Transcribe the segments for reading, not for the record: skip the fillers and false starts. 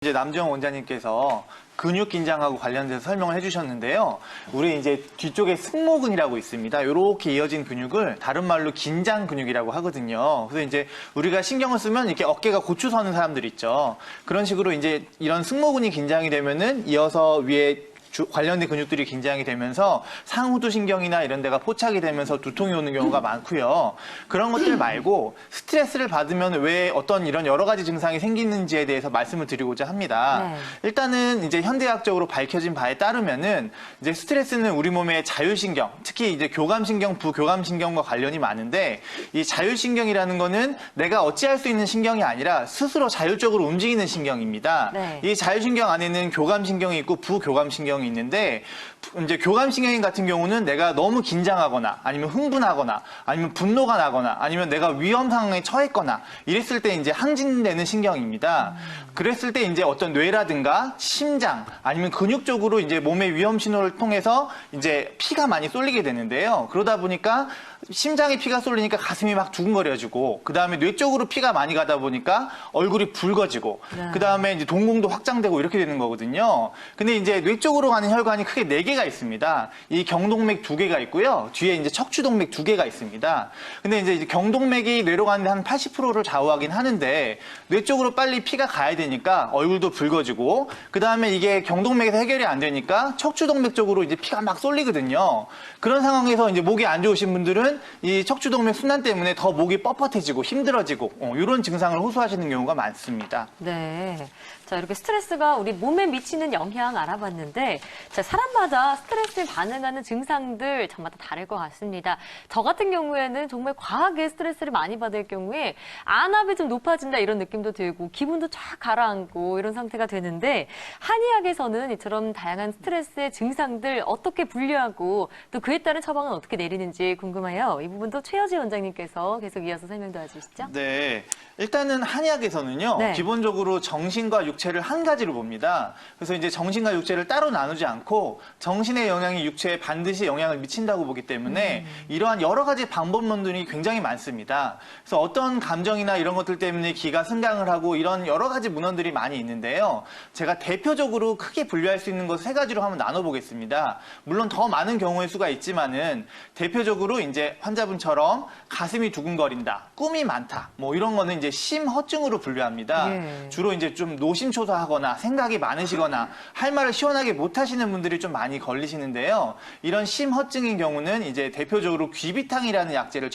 이제 남주영 원장님께서 근육 긴장하고 관련돼서 설명을 해주셨는데요. 우리 이제 뒤쪽에 승모근이라고 있습니다. 이렇게 이어진 근육을 다른 말로 긴장 근육이라고 하거든요. 그래서 이제 우리가 신경을 쓰면 이렇게 어깨가 고추 서는 사람들 있죠. 그런 식으로 이제 이런 승모근이 긴장이 되면은 이어서 위에 관련된 근육들이 긴장이 되면서 상후두신경이나 이런 데가 포착이 되면서 두통이 오는 경우가 많고요. 그런 것들 말고 스트레스를 받으면 왜 어떤 이런 여러 가지 증상이 생기는지에 대해서 말씀을 드리고자 합니다. 네. 일단은 이제 현대의학적으로 밝혀진 바에 따르면은 이제 스트레스는 우리 몸의 자율신경, 특히 이제 교감신경, 부교감신경과 관련이 많은데 이 자율신경이라는 거는 내가 어찌할 수 있는 신경이 아니라 스스로 자율적으로 움직이는 신경입니다. 네. 이 자율신경 안에는 교감신경이 있고 부교감신경이 있는데 이제 교감신경 같은 경우는 내가 너무 긴장하거나 아니면 흥분하거나 아니면 분노가 나거나 아니면 내가 위험 상황에 처했거나 이랬을 때 이제 항진되는 신경입니다. 그랬을 때 이제 어떤 뇌라든가 심장 아니면 근육 쪽으로 이제 몸의 위험 신호를 통해서 이제 피가 많이 쏠리게 되는데요. 그러다 보니까 심장에 피가 쏠리니까 가슴이 막 두근거려지고 그 다음에 뇌 쪽으로 피가 많이 가다 보니까 얼굴이 붉어지고 네. 그 다음에 이제 동공도 확장되고 이렇게 되는 거거든요. 근데 이제 뇌 쪽으로 가는 혈관이 크게 4개가 있습니다. 이 경동맥 2개가 있고요. 뒤에 이제 척추동맥 2개가 있습니다. 근데 이제 경동맥이 뇌로 가는데 한 80%를 좌우하긴 하는데 뇌 쪽으로 빨리 피가 가야 되니까 얼굴도 붉어지고 그 다음에 이게 경동맥에서 해결이 안 되니까 척추동맥 쪽으로 이제 피가 막 쏠리거든요. 그런 상황에서 이제 목이 안 좋으신 분들은 이 척추동맥 순환 때문에 더 목이 뻣뻣해지고 힘들어지고 이런 증상을 호소하시는 경우가 많습니다. 네. 자, 이렇게 스트레스가 우리 몸에 미치는 영향 알아봤는데, 자, 사람마다 스트레스에 반응하는 증상들 저마다 다를 것 같습니다. 저 같은 경우에는 정말 과하게 스트레스를 많이 받을 경우에 안압이 좀 높아진다 이런 느낌도 들고, 기분도 쫙 가라앉고 이런 상태가 되는데, 한의학에서는 이처럼 다양한 스트레스의 증상들 어떻게 분류하고 또 그에 따른 처방은 어떻게 내리는지 궁금해요. 이 부분도 최여지 원장님께서 계속 이어서 설명 도와주시죠. 네. 일단은 한의학에서는요, 네. 기본적으로 정신과 육체를 한 가지로 봅니다. 그래서 이제 정신과 육체를 따로 나누지 않고 정신의 영향이 육체에 반드시 영향을 미친다고 보기 때문에 이러한 여러 가지 방법론들이 굉장히 많습니다. 그래서 어떤 감정이나 이런 것들 때문에 기가 승강을 하고 이런 여러 가지 문헌들이 많이 있는데요. 제가 대표적으로 크게 분류할 수 있는 것을 3가지로 한번 나눠보겠습니다. 물론 더 많은 경우의 수가 있지만은 대표적으로 이제 환자분처럼 가슴이 두근거린다, 꿈이 많다, 뭐 이런 거는 이제 심허증으로 분류합니다. 예. 주로 이제 좀 노심초사하거나 생각이 많으시거나 할 말을 시원하게 못 하시는 분들이 좀 많이 걸리시는데요. 이런 심허증인 경우는 이제 대표적으로 귀비탕이라는 약제를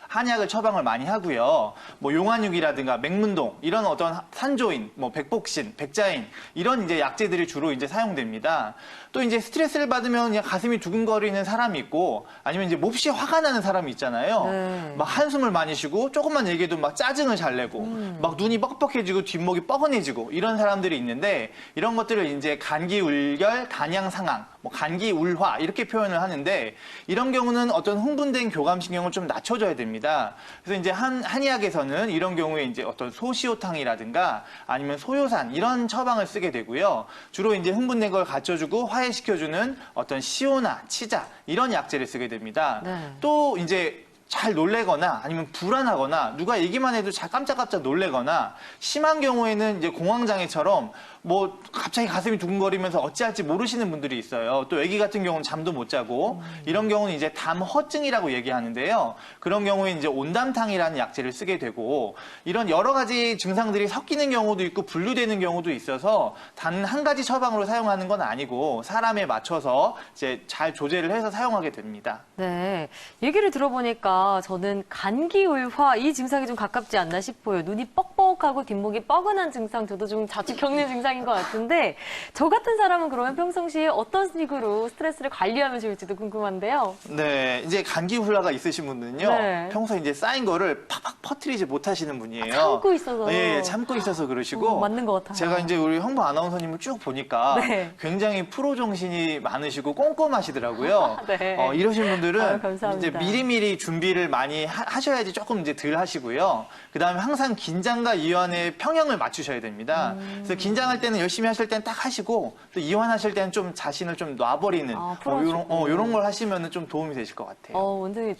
한약을 처방을 많이 하고요. 뭐 용환육이라든가 맹문동 이런 어떤 산조인, 뭐 백복신, 백자인 이런 이제 약제들이 주로 이제 사용됩니다. 또 이제 스트레스를 받으면 그냥 가슴이 두근거리는 사람이 있고 아니면 이제 몹시 화가 나는 사람이 있잖아요. 네. 막 한숨을 많이 쉬고 조금만 얘기해도 막 짜증을 잘 내고 막 눈이 뻑뻑해지고 뒷목이 뻐근해지고 이런 사람들이 있는데 이런 것들을 이제 간기울결, 간양상항, 뭐 간기울화 이렇게 표현을 하는데 이런 경우는 어떤 흥분된 교감신경을 좀 낮춰줘야 됩니다. 그래서 이제 한의학에서는 이런 경우에 이제 어떤 소시오탕이라든가 아니면 소요산 이런 처방을 쓰게 되고요. 주로 이제 흥분된 걸 갖춰주고 화해시켜주는 어떤 시오나 치자 이런 약제를 쓰게 됩니다. 네. 또 이제 잘 놀래거나 아니면 불안하거나 누가 얘기만 해도 잘 깜짝깜짝 놀래거나 심한 경우에는 이제 공황장애처럼 뭐 갑자기 가슴이 두근거리면서 어찌할지 모르시는 분들이 있어요. 또 아기 같은 경우는 잠도 못 자고 이런 경우는 이제 담허증이라고 얘기하는데요. 그런 경우에 이제 온담탕이라는 약제를 쓰게 되고 이런 여러 가지 증상들이 섞이는 경우도 있고 분류되는 경우도 있어서 단 한 가지 처방으로 사용하는 건 아니고 사람에 맞춰서 이제 잘 조제를 해서 사용하게 됩니다. 네. 얘기를 들어보니까 저는 간기울화 이 증상이 좀 가깝지 않나 싶어요. 눈이 뻑뻑하고 뒷목이 뻐근한 증상 저도 좀 자주 겪는 증상인 것 같은데 저 같은 사람은 그러면 평상시에 어떤 식으로 스트레스를 관리하면 좋을지도 궁금한데요. 네, 이제 감기훌라가 있으신 분들은요, 네. 평소에 이제 쌓인 거를 팍팍 퍼뜨리지 못하시는 분이에요. 참고 있어서. 예, 참고 있어서 그러시고. 맞는 것 같아요. 제가 이제 우리 홍보 아나운서님을 쭉 보니까 네. 굉장히 프로 정신이 많으시고 꼼꼼하시더라고요. 네. 이러신 분들은 아유, 감사합니다. 이제 미리미리 준비를 많이 하셔야지 조금 이제 덜 하시고요. 그 다음에 항상 긴장과 이완의 평형을 맞추셔야 됩니다. 그래서 긴장할 때는 열심히 하실 때는 딱 하시고 또 이완하실 때는 좀 자신을 좀 놔버리는 풀어주고. 이런 걸 하시면 좀 도움이 되실 것 같아요. 완전히